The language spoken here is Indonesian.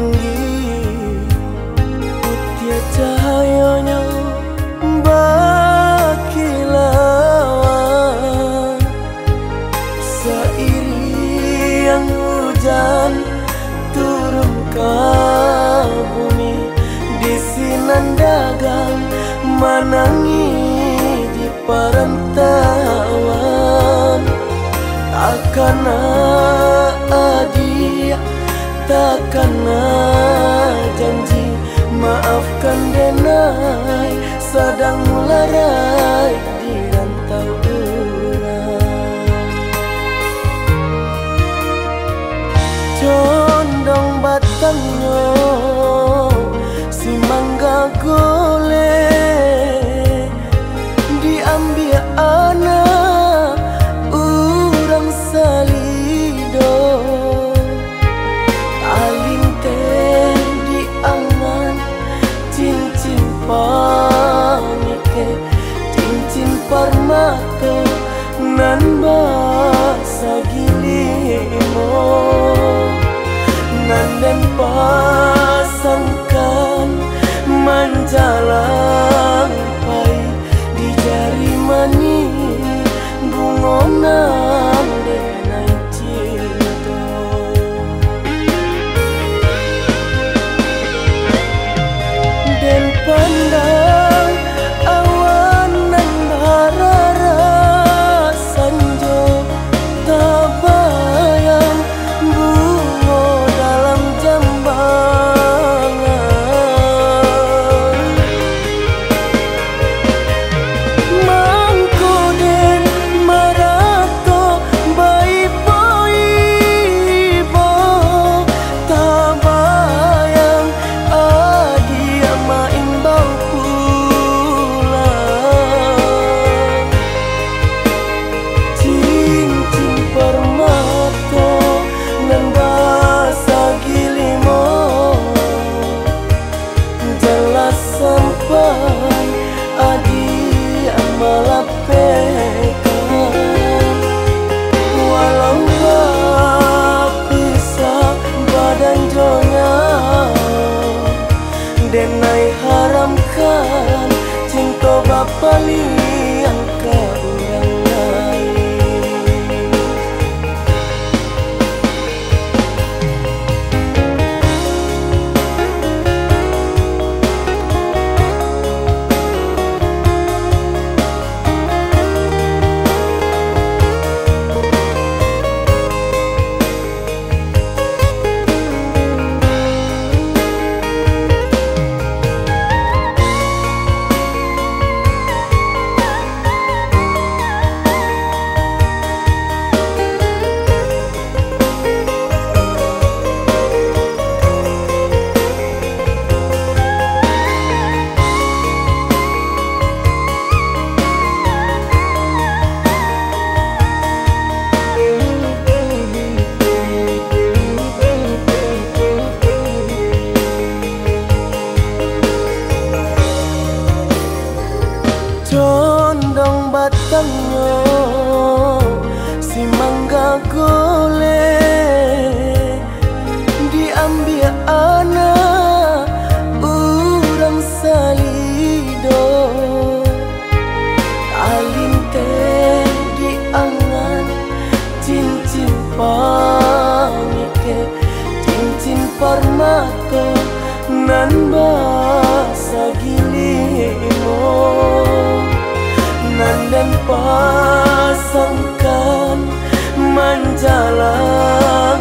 tinggi putih cahayanya bakilauan seiring hujan turun ke bumi di sinan dagang menangi di perantauan takkan adia takkan janji maafkan denai sedang melarai di rantau urang condong batangnya si mangga gole diambil anak urang salido alin teh diangan cincin panike cincin permata nan basa gilimo nan den pasangkan menjalang pai di jari mani bungonan denai cinta den pandang awan nan harara sanjo tabayang bungo dalam jambangan mangko den marato bayi boibo tabayang adia main bau pulang cincin permata nan basa gilimo jelas sampai adia malapekan walau bisa badan jonya denai haramkan cinta bapa liang ke orang lain condong batangnya si mangga gole diambil anak urang salido alin teh diangan cincin panike cincin permata nan basa gilimo nan den pasangkan menjalang